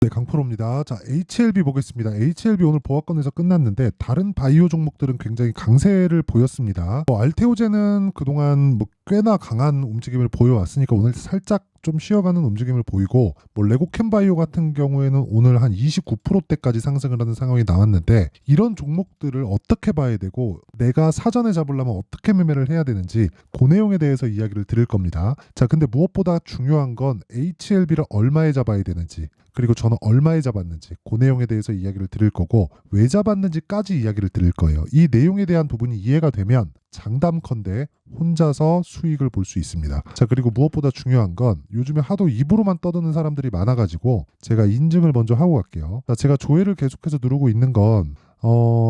네, 강프로입니다. 자, HLB 보겠습니다. HLB 오늘 보합권에서 끝났는데 다른 바이오 종목들은 굉장히 강세를 보였습니다. 알테오젠은 그동안 꽤나 강한 움직임을 보여왔으니까 오늘 살짝 좀 쉬어가는 움직임을 보이고, 레고캠바이오 같은 경우에는 오늘 한 29%대까지 상승을 하는 상황이 나왔는데, 이런 종목들을 어떻게 봐야 되고 내가 사전에 잡으려면 어떻게 매매를 해야 되는지 그 내용에 대해서 이야기를 드릴 겁니다. 자, 근데 무엇보다 중요한 건 HLB를 얼마에 잡아야 되는지, 그리고 저는 얼마에 잡았는지 그 내용에 대해서 이야기를 드릴 거고, 왜 잡았는지까지 이야기를 드릴 거예요. 이 내용에 대한 부분이 이해가 되면 장담컨대 혼자서 수익을 볼 수 있습니다. 자, 그리고 무엇보다 중요한 건 요즘에 하도 입으로만 떠드는 사람들이 많아가지고 제가 인증을 먼저 하고 갈게요. 자, 제가 조회를 계속해서 누르고 있는 건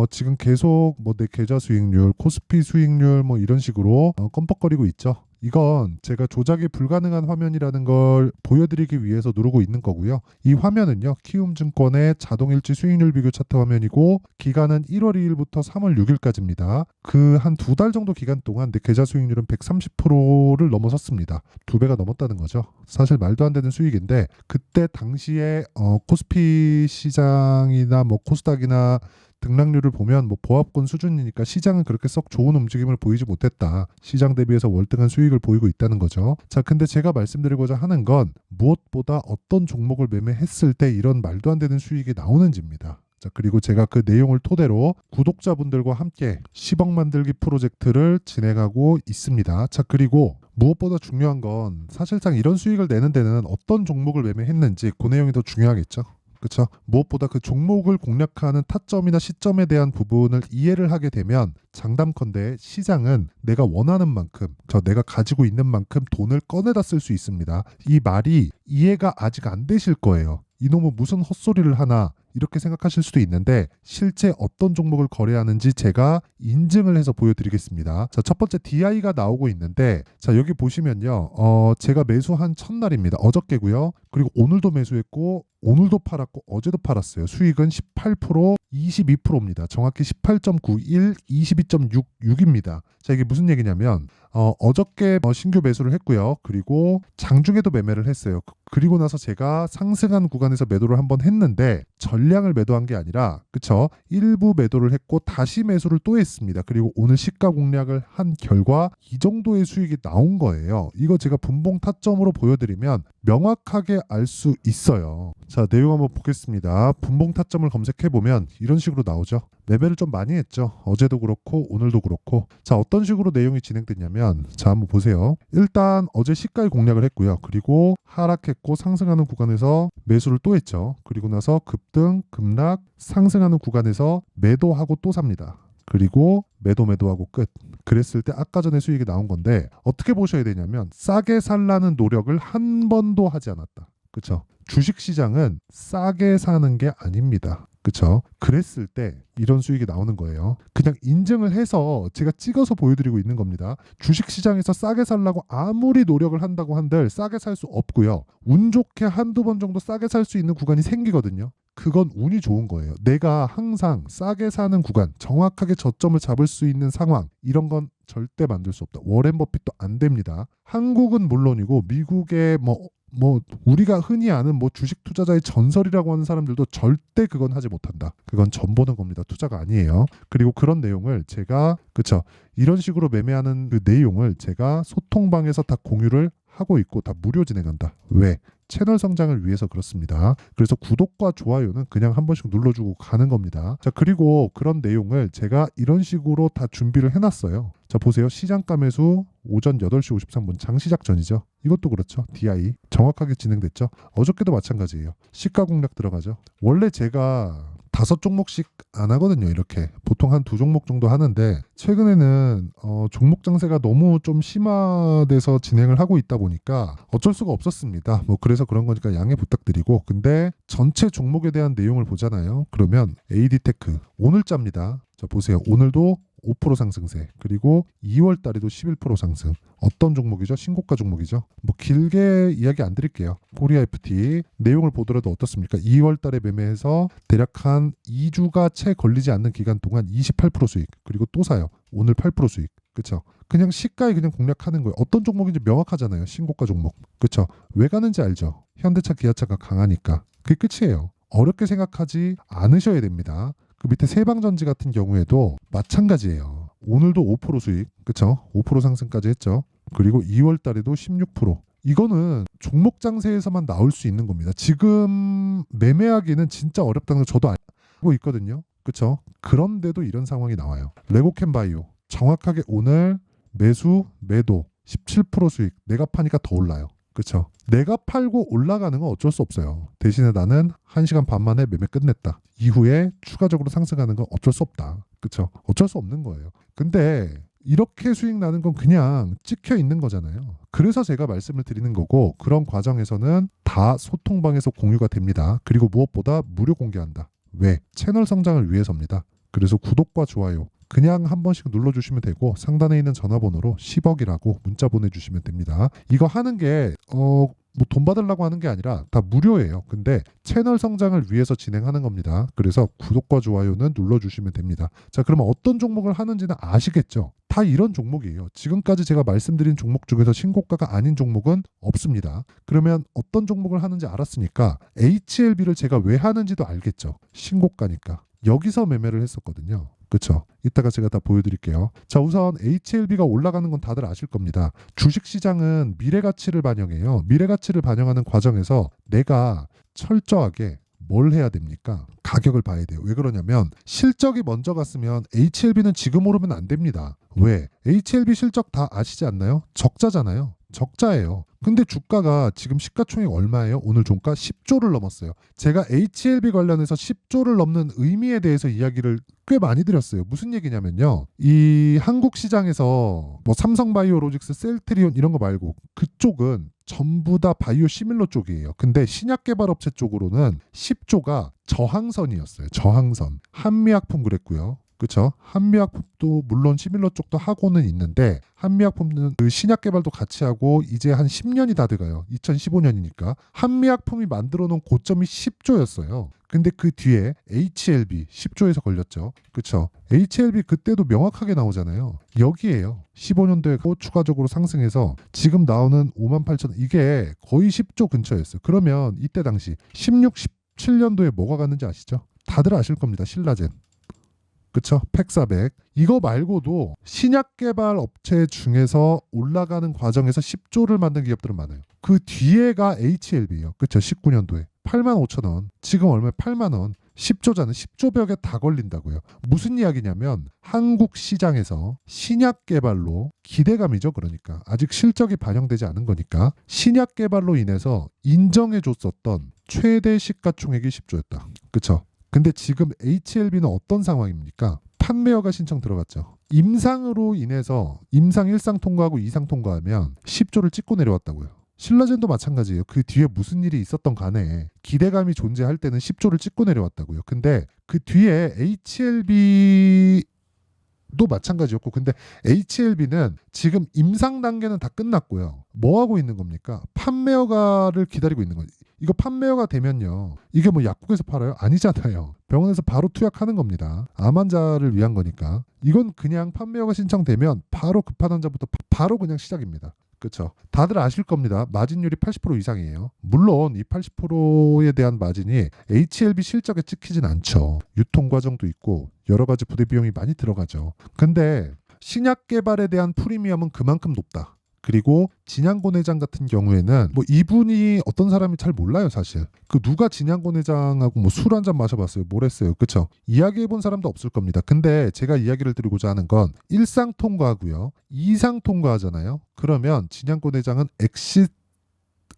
지금 계속 내 계좌 수익률, 코스피 수익률 이런 식으로 껌뻑거리고 있죠. 이건 제가 조작이 불가능한 화면이라는 걸 보여드리기 위해서 누르고 있는 거고요. 이 화면은요, 키움증권의 자동일치 수익률 비교 차트 화면이고, 기간은 1월 2일부터 3월 6일까지입니다. 그 한 두 달 정도 기간 동안 내 계좌 수익률은 130%를 넘어섰습니다. 두 배가 넘었다는 거죠. 사실 말도 안 되는 수익인데, 그때 당시에 코스피 시장이나 코스닥이나 등락률을 보면 보합권 수준이니까 시장은 그렇게 썩 좋은 움직임을 보이지 못했다. 시장 대비해서 월등한 수익을 보이고 있다는 거죠. 자, 근데 제가 말씀드리고자 하는 건 무엇보다 어떤 종목을 매매했을 때 이런 말도 안 되는 수익이 나오는지입니다. 자, 그리고 제가 그 내용을 토대로 구독자분들과 함께 10억 만들기 프로젝트를 진행하고 있습니다. 자, 그리고 무엇보다 중요한 건 사실상 이런 수익을 내는 데는 어떤 종목을 매매했는지 그 내용이 더 중요하겠죠. 그렇죠. 무엇보다 그 종목을 공략하는 타점이나 시점에 대한 부분을 이해를 하게 되면 장담컨대 시장은 내가 원하는 만큼, 내가 가지고 있는 만큼 돈을 꺼내다 쓸 수 있습니다. 이 말이 이해가 아직 안 되실 거예요. 이놈은 무슨 헛소리를 하나 이렇게 생각하실 수도 있는데, 실제 어떤 종목을 거래하는지 제가 인증을 해서 보여드리겠습니다. 자, 첫 번째 DI가 나오고 있는데, 자, 여기 보시면요, 제가 매수한 첫날입니다. 어저께고요. 그리고 오늘도 매수했고 오늘도 팔았고 어제도 팔았어요. 수익은 18%, 22%입니다. 정확히 18.91, 22.66입니다. 자, 이게 무슨 얘기냐면 어저께 신규 매수를 했고요. 그리고 장중에도 매매를 했어요. 그리고 나서 제가 상승한 구간에서 매도를 한번 했는데 전량을 매도한 게 아니라, 그쵸? 일부 매도를 했고 다시 매수를 또 했습니다. 그리고 오늘 시가 공략을 한 결과 이 정도의 수익이 나온 거예요. 이거 제가 분봉 타점으로 보여드리면 명확하게 알 수 있어요. 자, 내용 한번 보겠습니다. 분봉 타점을 검색해보면 이런 식으로 나오죠. 매매를 좀 많이 했죠. 어제도 그렇고 오늘도 그렇고. 자, 어떤 식으로 내용이 진행됐냐면, 자, 한번 보세요. 일단 어제 시가에 공략을 했고요. 그리고 하락했고 상승하는 구간에서 매수를 또 했죠. 그리고 나서 급등, 급락, 상승하는 구간에서 매도하고 또 삽니다. 그리고 매도하고 끝. 그랬을 때 아까 전에 수익이 나온 건데, 어떻게 보셔야 되냐면 싸게 살라는 노력을 한 번도 하지 않았다. 그쵸? 주식시장은 싸게 사는 게 아닙니다. 그쵸? 그랬을 때 이런 수익이 나오는 거예요. 그냥 인증을 해서 제가 찍어서 보여드리고 있는 겁니다. 주식시장에서 싸게 살라고 아무리 노력을 한다고 한들 싸게 살 수 없고요. 운 좋게 한두 번 정도 싸게 살 수 있는 구간이 생기거든요. 그건 운이 좋은 거예요. 내가 항상 싸게 사는 구간, 정확하게 저점을 잡을 수 있는 상황, 이런 건 절대 만들 수 없다. 워렌 버핏도 안 됩니다. 한국은 물론이고 미국의 우리가 흔히 아는 주식 투자자의 전설이라고 하는 사람들도 절대 그건 하지 못한다. 그건 전 보는 겁니다. 투자가 아니에요. 그리고 그런 내용을 제가, 그쵸, 이런 식으로 매매하는 그 내용을 제가 소통방에서 다 공유를 하고 있고 다 무료 진행한다. 왜? 채널 성장을 위해서 그렇습니다. 그래서 구독과 좋아요는 그냥 한 번씩 눌러주고 가는 겁니다. 자, 그리고 그런 내용을 제가 이런 식으로 다 준비를 해놨어요. 자, 보세요. 시장가 매수 오전 8시 53분 장시작 전이죠. 이것도 그렇죠. DI 정확하게 진행됐죠. 어저께도 마찬가지예요. 시가 공략 들어가죠. 원래 제가 5종목씩 안 하거든요. 이렇게 보통 한 2종목 정도 하는데, 최근에는 종목 장세가 너무 좀 심화돼서 진행을 하고 있다 보니까 어쩔 수가 없었습니다. 그래서 그런 거니까 양해 부탁드리고, 근데 전체 종목에 대한 내용을 보잖아요. 그러면 AD테크 오늘자입니다. 자, 보세요. 오늘도 5% 상승세, 그리고 2월 달에도 11% 상승. 어떤 종목이죠? 신고가 종목이죠. 길게 이야기 안 드릴게요. 코리아 FT 내용을 보더라도 어떻습니까? 2월 달에 매매해서 대략 한 2주가 채 걸리지 않는 기간 동안 28% 수익, 그리고 또 사요. 오늘 8% 수익. 그쵸? 그냥 시가에 그냥 공략하는 거예요. 어떤 종목인지 명확하잖아요. 신고가 종목. 그쵸? 왜 가는지 알죠? 현대차, 기아차가 강하니까. 그게 끝이에요. 어렵게 생각하지 않으셔야 됩니다. 그 밑에 세방전지 같은 경우에도 마찬가지예요. 오늘도 5% 수익, 그쵸? 5% 상승까지 했죠. 그리고 2월 달에도 16%. 이거는 종목 장세에서만 나올 수 있는 겁니다. 지금 매매하기는 진짜 어렵다는 거 저도 알고 있거든요. 그쵸? 그런데도 이런 상황이 나와요. 레고캠바이오 정확하게 오늘 매수, 매도 17% 수익. 내가 파니까 더 올라요. 그쵸? 내가 팔고 올라가는 건 어쩔 수 없어요. 대신에 나는 1시간 반 만에 매매 끝냈다. 이후에 추가적으로 상승하는 건 어쩔 수 없다. 그쵸? 어쩔 수 없는 거예요. 근데 이렇게 수익 나는 건 그냥 찍혀 있는 거잖아요. 그래서 제가 말씀을 드리는 거고, 그런 과정에서는 다 소통방에서 공유가 됩니다. 그리고 무엇보다 무료 공개한다. 왜? 채널 성장을 위해서입니다. 그래서 구독과 좋아요 그냥 한 번씩 눌러주시면 되고, 상단에 있는 전화번호로 10억이라고 문자 보내주시면 됩니다. 이거 하는 게 뭐 돈 받으려고 하는 게 아니라 다 무료예요. 근데 채널 성장을 위해서 진행하는 겁니다. 그래서 구독과 좋아요는 눌러주시면 됩니다. 자, 그러면 어떤 종목을 하는지는 아시겠죠? 다 이런 종목이에요. 지금까지 제가 말씀드린 종목 중에서 신고가가 아닌 종목은 없습니다. 그러면 어떤 종목을 하는지 알았으니까 HLB를 제가 왜 하는지도 알겠죠? 신고가니까. 여기서 매매를 했었거든요. 그쵸? 이따가 제가 다 보여드릴게요. 자, 우선 HLB가 올라가는 건 다들 아실 겁니다. 주식시장은 미래가치를 반영해요. 미래가치를 반영하는 과정에서 내가 철저하게 뭘 해야 됩니까? 가격을 봐야 돼요. 왜 그러냐면 실적이 먼저 갔으면 HLB는 지금 오르면 안 됩니다. 왜? HLB 실적 다 아시지 않나요? 적자잖아요. 적자예요. 근데 주가가 지금 시가총액 얼마예요? 오늘 종가 10조를 넘었어요. 제가 HLB 관련해서 10조를 넘는 의미에 대해서 이야기를 꽤 많이 드렸어요. 무슨 얘기냐면요. 이 한국 시장에서 뭐 삼성바이오로직스, 셀트리온 이런 거 말고 그쪽은 전부 다 바이오 시밀러 쪽이에요. 근데 신약 개발 업체 쪽으로는 10조가 저항선이었어요. 저항선. 한미약품 그랬고요. 그렇죠? 한미약품도 물론 시밀러 쪽도 하고는 있는데, 한미약품은 그 신약 개발도 같이 하고 이제 한 10년이 다 돼가요. 2015년이니까. 한미약품이 만들어 놓은 고점이 10조였어요. 근데 그 뒤에 HLB 10조에서 걸렸죠. 그렇죠? HLB 그때도 명확하게 나오잖아요. 여기에요. 15년도에 추가적으로 상승해서 지금 나오는 58,000원, 이게 거의 10조 근처였어요. 그러면 이때 당시 16, 17년도에 뭐가 갔는지 아시죠? 다들 아실 겁니다. 신라젠. 그쵸? 팩400. 이거 말고도 신약 개발 업체 중에서 올라가는 과정에서 10조를 만든 기업들은 많아요. 그 뒤에가 HLB예요. 그쵸? 19년도에 85,000원. 지금 얼마에 8만 원. 10조잖아요. 10조 벽에 다 걸린다고요. 무슨 이야기냐면 한국 시장에서 신약 개발로 기대감이죠. 그러니까 아직 실적이 반영되지 않은 거니까 신약 개발로 인해서 인정해 줬었던 최대 시가총액이 10조였다. 그쵸? 근데 지금 HLB는 어떤 상황입니까? 판매허가 신청 들어갔죠. 임상으로 인해서 임상 1상 통과하고 2상 통과하면 10조를 찍고 내려왔다고요. 신라젠도 마찬가지예요. 그 뒤에 무슨 일이 있었던 간에 기대감이 존재할 때는 10조를 찍고 내려왔다고요. 근데 그 뒤에 HLB도 마찬가지였고, 근데 HLB는 지금 임상 단계는 다 끝났고요. 뭐 하고 있는 겁니까? 판매허가를 기다리고 있는 거예요. 이거 판매허가 되면요, 이게 뭐 약국에서 팔아요? 아니잖아요. 병원에서 바로 투약하는 겁니다. 암 환자를 위한 거니까. 이건 그냥 판매허가 신청되면 바로 급한 환자부터 바로 그냥 시작입니다. 그렇죠? 다들 아실 겁니다. 마진율이 80% 이상이에요. 물론 이 80%에 대한 마진이 HLB 실적에 찍히진 않죠. 유통 과정도 있고 여러 가지 부대 비용이 많이 들어가죠. 근데 신약 개발에 대한 프리미엄은 그만큼 높다. 그리고 진양곤 회장 같은 경우에는 뭐 이분이 어떤 사람이 잘 몰라요. 사실 그 누가 진양곤 회장하고 뭐 술 한잔 마셔봤어요? 뭘 했어요? 그쵸? 이야기해본 사람도 없을 겁니다. 근데 제가 이야기를 드리고자 하는 건 1상 통과하고요, 2상 통과하잖아요. 그러면 진양곤 회장은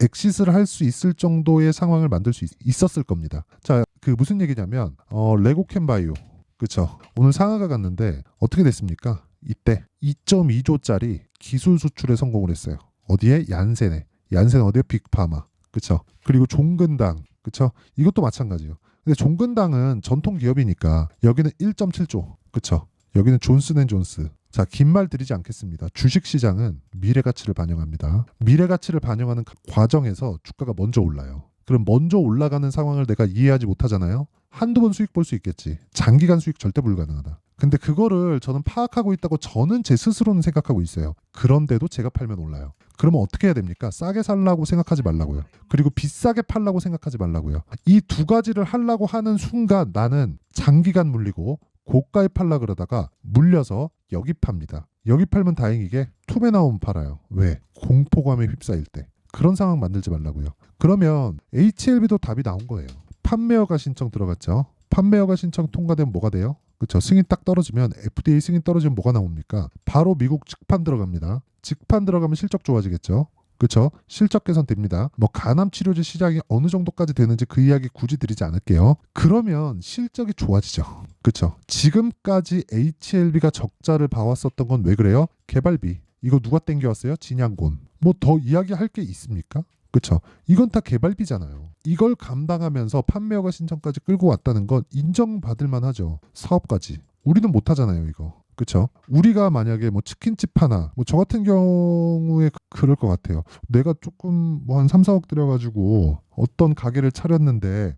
엑싯을 할 수 있을 정도의 상황을 만들 수 있었을 겁니다. 자, 그 무슨 얘기냐면 레고캠바이오, 그쵸? 오늘 상하가 갔는데 어떻게 됐습니까? 이때 2.2조짜리 기술 수출에 성공을 했어요. 어디에? 얀센에. 얀센 어디에? 빅파마. 그쵸? 그리고 종근당. 그쵸? 이것도 마찬가지예요. 근데 종근당은 전통 기업이니까 여기는 1.7조. 그쵸? 여기는 존슨앤존스. 자, 긴 말 드리지 않겠습니다. 주식시장은 미래가치를 반영합니다. 미래가치를 반영하는 과정에서 주가가 먼저 올라요. 그럼 먼저 올라가는 상황을 내가 이해하지 못하잖아요. 한두 번 수익 볼 수 있겠지. 장기간 수익 절대 불가능하다. 근데 그거를 저는 파악하고 있다고 저는 제 스스로는 생각하고 있어요. 그런데도 제가 팔면 올라요. 그러면 어떻게 해야 됩니까? 싸게 살라고 생각하지 말라고요. 그리고 비싸게 팔라고 생각하지 말라고요. 이 두 가지를 하려고 하는 순간 나는 장기간 물리고 고가에 팔라 그러다가 물려서 여기 팝니다. 여기 팔면 다행이게 툼에 나오면 팔아요. 왜? 공포감에 휩싸일 때. 그런 상황 만들지 말라고요. 그러면 HLB도 답이 나온 거예요. 판매허가 신청 들어갔죠. 판매허가 신청 통과되면 뭐가 돼요? 그렇죠. 승인 딱 떨어지면 FDA 승인 떨어지면 뭐가 나옵니까? 바로 미국 직판 들어갑니다. 직판 들어가면 실적 좋아지겠죠. 그렇죠. 실적 개선 됩니다. 뭐 간암 치료제 시장이 어느 정도까지 되는지 그 이야기 굳이 드리지 않을게요. 그러면 실적이 좋아지죠. 그렇죠. 지금까지 HLB가 적자를 봐왔었던 건 왜 그래요? 개발비. 이거 누가 땡겨왔어요? 진양곤. 뭐 더 이야기할 게 있습니까? 그렇죠. 이건 다 개발비잖아요. 이걸 감당하면서 판매허가 신청까지 끌고 왔다는 건 인정받을 만하죠. 사업까지. 우리는 못하잖아요, 이거. 그렇죠. 우리가 만약에 뭐 치킨집 하나, 뭐 저 같은 경우에 그럴 것 같아요. 내가 조금 뭐 한 3, 4억 들여가지고 어떤 가게를 차렸는데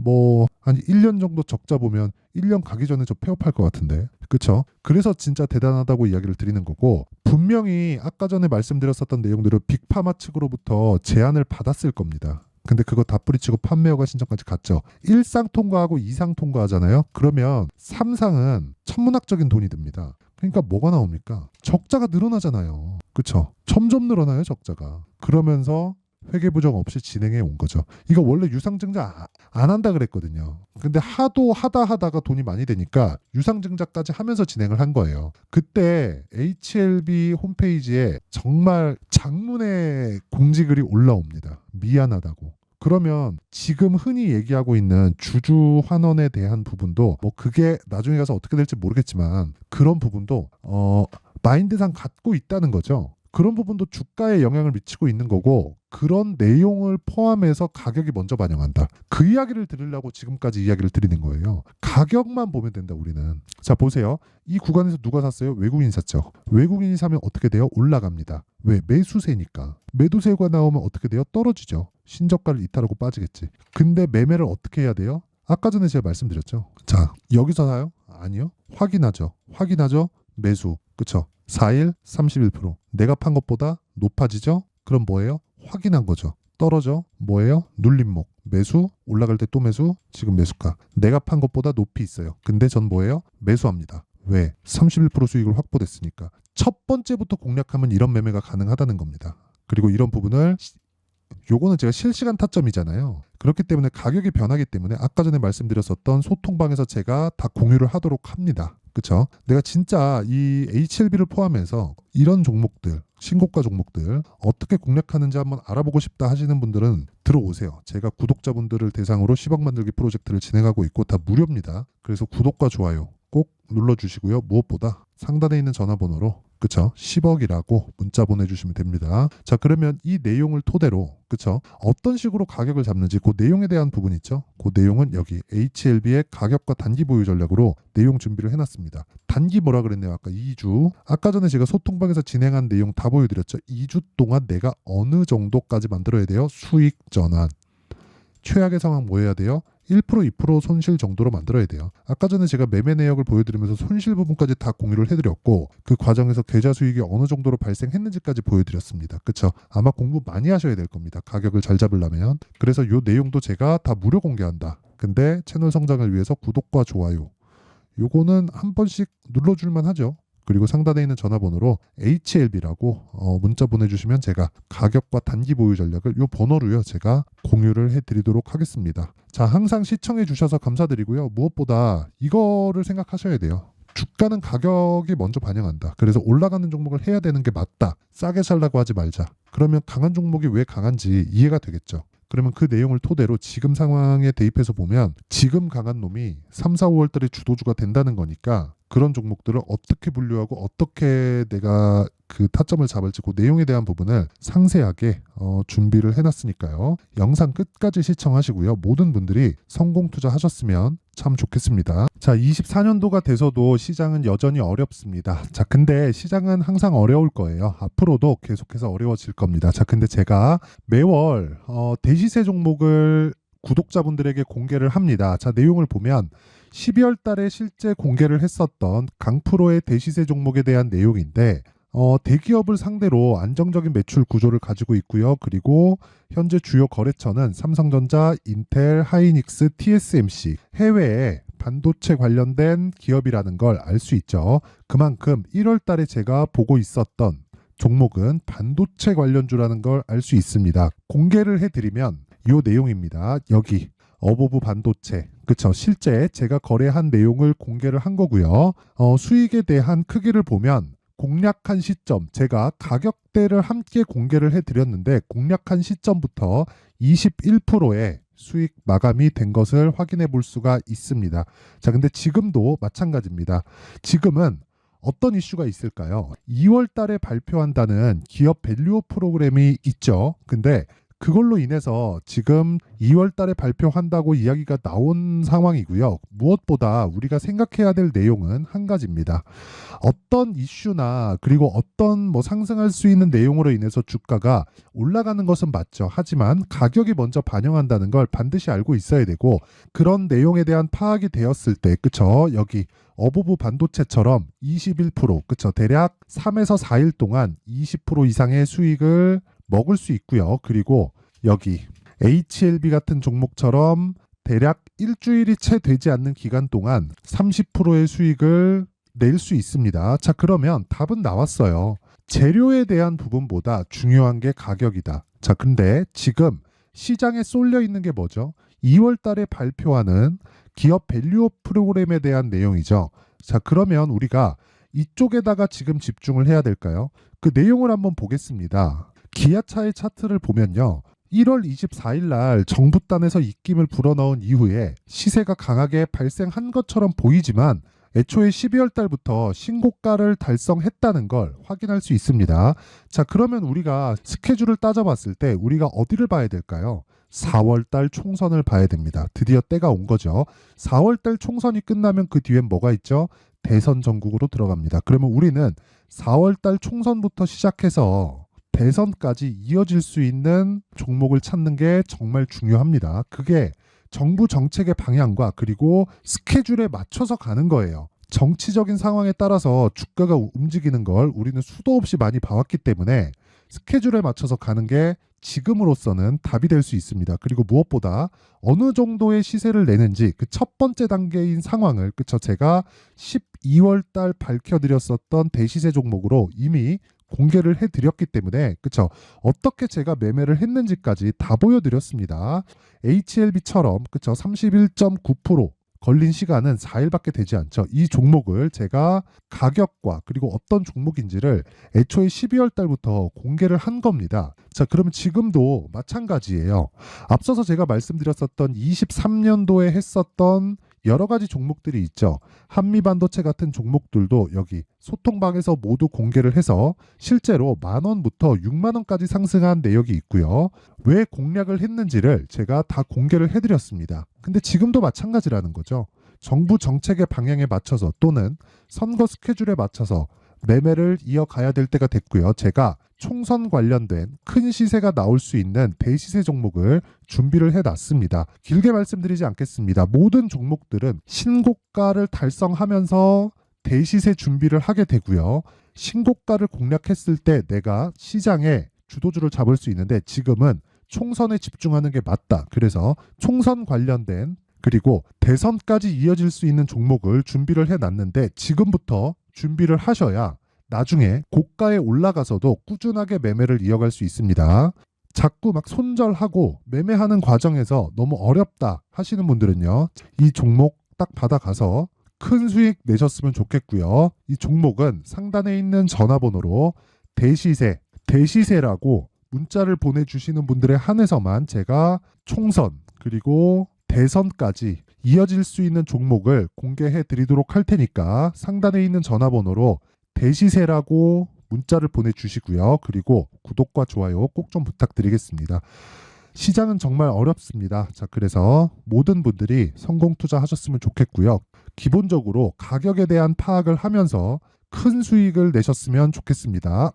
뭐 한 1년 정도 적자 보면 1년 가기 전에 저 폐업할 것 같은데. 그렇죠? 그래서 진짜 대단하다고 이야기를 드리는 거고, 분명히 아까 전에 말씀드렸었던 내용대로 빅파마 측으로부터 제안을 받았을 겁니다. 근데 그거 다 뿌리치고 판매허가 신청까지 갔죠. 1상 통과하고 2상 통과하잖아요. 그러면 3상은 천문학적인 돈이 듭니다. 그러니까 뭐가 나옵니까? 적자가 늘어나잖아요. 그렇죠? 점점 늘어나요, 적자가. 그러면서 회계 부정 없이 진행해 온 거죠. 이거 원래 유상증자 안 한다 그랬거든요. 근데 하도 하다가 돈이 많이 되니까 유상증자까지 하면서 진행을 한 거예요. 그때 HLB 홈페이지에 정말 장문의 공지글이 올라옵니다. 미안하다고. 그러면 지금 흔히 얘기하고 있는 주주 환원에 대한 부분도 뭐 그게 나중에 가서 어떻게 될지 모르겠지만 그런 부분도 마인드상 갖고 있다는 거죠. 그런 부분도 주가에 영향을 미치고 있는 거고, 그런 내용을 포함해서 가격이 먼저 반영한다. 그 이야기를 들으려고 지금까지 이야기를 드리는 거예요. 가격만 보면 된다, 우리는. 자, 보세요. 이 구간에서 누가 샀어요? 외국인이 샀죠. 외국인이 사면 어떻게 돼요? 올라갑니다. 왜? 매수세니까. 매도세가 나오면 어떻게 돼요? 떨어지죠. 신저가를 이탈하고 빠지겠지. 근데 매매를 어떻게 해야 돼요? 아까 전에 제가 말씀드렸죠. 자, 여기서 사요? 아니요. 확인하죠. 매수. 그쵸? 4일 31%. 내가 판 것보다 높아지죠? 그럼 뭐예요? 확인한 거죠. 떨어져. 뭐예요? 눌림목. 매수. 올라갈 때 또 매수. 지금 매수가. 내가 판 것보다 높이 있어요. 근데 전 뭐예요? 매수합니다. 왜? 31% 수익을 확보됐으니까. 첫 번째부터 공략하면 이런 매매가 가능하다는 겁니다. 그리고 이런 부분을 요거는 제가 실시간 타점이잖아요. 그렇기 때문에 가격이 변하기 때문에 아까 전에 말씀드렸었던 소통방에서 제가 다 공유를 하도록 합니다. 그쵸? 내가 진짜 이 HLB를 포함해서 이런 종목들, 신고가 종목들 어떻게 공략하는지 한번 알아보고 싶다 하시는 분들은 들어오세요. 제가 구독자분들을 대상으로 10억 만들기 프로젝트를 진행하고 있고 다 무료입니다. 그래서 구독과 좋아요 꼭 눌러주시고요. 무엇보다 상단에 있는 전화번호로 그쵸? 10억이라고 문자 보내주시면 됩니다. 자, 그러면 이 내용을 토대로 그쵸? 어떤 식으로 가격을 잡는지 그 내용에 대한 부분 있죠? 그 내용은 여기 HLB의 가격과 단기 보유 전략으로 내용 준비를 해놨습니다. 단기 뭐라 그랬네요? 아까 2주. 아까 전에 제가 소통방에서 진행한 내용 다 보여드렸죠? 2주 동안 내가 어느 정도까지 만들어야 돼요? 수익 전환. 최악의 상황 뭐 해야 돼요? 1% 2% 손실 정도로 만들어야 돼요. 아까 전에 제가 매매 내역을 보여드리면서 손실 부분까지 다 공유를 해드렸고 그 과정에서 계좌 수익이 어느 정도로 발생했는지까지 보여드렸습니다. 그쵸? 아마 공부 많이 하셔야 될 겁니다. 가격을 잘 잡으려면. 그래서 이 내용도 제가 다 무료 공개한다. 근데 채널 성장을 위해서 구독과 좋아요 요거는 한 번씩 눌러줄만 하죠. 그리고 상단에 있는 전화번호로 HLB라고 문자 보내주시면 제가 가격과 단기 보유 전략을 이 번호로요 제가 공유를 해드리도록 하겠습니다. 자, 항상 시청해 주셔서 감사드리고요. 무엇보다 이거를 생각하셔야 돼요. 주가는 가격이 먼저 반영한다. 그래서 올라가는 종목을 해야 되는 게 맞다. 싸게 살라고 하지 말자. 그러면 강한 종목이 왜 강한지 이해가 되겠죠. 그러면 그 내용을 토대로 지금 상황에 대입해서 보면 지금 강한 놈이 3, 4, 5월달에 주도주가 된다는 거니까 그런 종목들을 어떻게 분류하고 어떻게 내가 그 타점을 잡을지 그 내용에 대한 부분을 상세하게 준비를 해놨으니까요. 영상 끝까지 시청하시고요. 모든 분들이 성공 투자하셨으면 참 좋겠습니다. 자, 24년도가 돼서도 시장은 여전히 어렵습니다. 자, 근데 시장은 항상 어려울 거예요. 앞으로도 계속해서 어려워질 겁니다. 자, 근데 제가 매월 대시세 종목을 구독자분들에게 공개를 합니다. 자, 내용을 보면 12월 달에 실제 공개를 했었던 강프로의 대시세 종목에 대한 내용인데 대기업을 상대로 안정적인 매출 구조를 가지고 있고요. 그리고 현재 주요 거래처는 삼성전자, 인텔, 하이닉스, TSMC, 해외에 반도체 관련된 기업이라는 걸 알 수 있죠. 그만큼 1월 달에 제가 보고 있었던 종목은 반도체 관련주라는 걸 알 수 있습니다. 공개를 해드리면 이 내용입니다. 여기 어보브 반도체, 그쵸? 실제 제가 거래한 내용을 공개를 한 거고요. 수익에 대한 크기를 보면 공략한 시점, 제가 가격대를 함께 공개를 해드렸는데 공략한 시점부터 21%의 수익 마감이 된 것을 확인해 볼 수가 있습니다. 자, 근데 지금도 마찬가지입니다. 지금은 어떤 이슈가 있을까요? 2월 달에 발표한다는 기업 밸류업 프로그램이 있죠. 근데 그걸로 인해서 지금 2월 달에 발표한다고 이야기가 나온 상황이고요. 무엇보다 우리가 생각해야 될 내용은 한 가지입니다. 어떤 이슈나 그리고 어떤 상승할 수 있는 내용으로 인해서 주가가 올라가는 것은 맞죠. 하지만 가격이 먼저 반영한다는 걸 반드시 알고 있어야 되고, 그런 내용에 대한 파악이 되었을 때, 그쵸? 여기 어보브 반도체처럼 21%, 그쵸? 대략 3에서 4일 동안 20% 이상의 수익을 먹을 수 있고요. 그리고 여기 HLB 같은 종목처럼 대략 일주일이 채 되지 않는 기간 동안 30%의 수익을 낼 수 있습니다. 자, 그러면 답은 나왔어요. 재료에 대한 부분보다 중요한 게 가격이다. 자, 근데 지금 시장에 쏠려 있는 게 뭐죠? 2월 달에 발표하는 기업 밸류업 프로그램에 대한 내용이죠. 자, 그러면 우리가 이쪽에다가 지금 집중을 해야 될까요? 그 내용을 한번 보겠습니다. 기아차의 차트를 보면요. 1월 24일 날 정부단에서 입김을 불어넣은 이후에 시세가 강하게 발생한 것처럼 보이지만 애초에 12월 달부터 신고가를 달성했다는 걸 확인할 수 있습니다. 자, 그러면 우리가 스케줄을 따져봤을 때 우리가 어디를 봐야 될까요? 4월 달 총선을 봐야 됩니다. 드디어 때가 온 거죠. 4월 달 총선이 끝나면 그 뒤엔 뭐가 있죠? 대선 전국으로 들어갑니다. 그러면 우리는 4월 달 총선부터 시작해서 대선까지 이어질 수 있는 종목을 찾는 게 정말 중요합니다. 그게 정부 정책의 방향과 그리고 스케줄에 맞춰서 가는 거예요. 정치적인 상황에 따라서 주가가 움직이는 걸 우리는 수도 없이 많이 봐왔기 때문에 스케줄에 맞춰서 가는 게 지금으로서는 답이 될 수 있습니다. 그리고 무엇보다 어느 정도의 시세를 내는지 그 첫 번째 단계인 상황을, 그쵸? 제가 12월 달 밝혀드렸었던 대시세 종목으로 이미 공개를 해드렸기 때문에, 그쵸? 어떻게 제가 매매를 했는지까지 다 보여드렸습니다. HLB처럼, 그쵸? 31.9% 걸린 시간은 4일밖에 되지 않죠. 이 종목을 제가 가격과 그리고 어떤 종목인지를 애초에 12월 달부터 공개를 한 겁니다. 자, 그러면 지금도 마찬가지예요. 앞서서 제가 말씀드렸었던 23년도에 했었던 여러 가지 종목들이 있죠. 한미반도체 같은 종목들도 여기 소통방에서 모두 공개를 해서 실제로 10,000원부터 60,000원까지 상승한 내역이 있고요. 왜 공략을 했는지를 제가 다 공개를 해드렸습니다. 근데 지금도 마찬가지라는 거죠. 정부 정책의 방향에 맞춰서 또는 선거 스케줄에 맞춰서 매매를 이어가야 될 때가 됐고요. 제가 총선 관련된 큰 시세가 나올 수 있는 대시세 종목을 준비를 해놨습니다. 길게 말씀드리지 않겠습니다. 모든 종목들은 신고가를 달성하면서 대시세 준비를 하게 되고요. 신고가를 공략했을 때 내가 시장에 주도주를 잡을 수 있는데 지금은 총선에 집중하는 게 맞다. 그래서 총선 관련된 그리고 대선까지 이어질 수 있는 종목을 준비를 해놨는데 지금부터 준비를 하셔야 나중에 고가에 올라가서도 꾸준하게 매매를 이어갈 수 있습니다. 자꾸 막 손절하고 매매하는 과정에서 너무 어렵다 하시는 분들은요. 이 종목 딱 받아가서 큰 수익 내셨으면 좋겠고요. 이 종목은 상단에 있는 전화번호로 대시세라고 문자를 보내주시는 분들에 한해서만 제가 총선 그리고 대선까지 이어질 수 있는 종목을 공개해 드리도록 할 테니까 상단에 있는 전화번호로 대시세라고 문자를 보내주시고요. 그리고 구독과 좋아요 꼭 좀 부탁드리겠습니다. 시장은 정말 어렵습니다. 자, 그래서 모든 분들이 성공 투자하셨으면 좋겠고요. 기본적으로 가격에 대한 파악을 하면서 큰 수익을 내셨으면 좋겠습니다.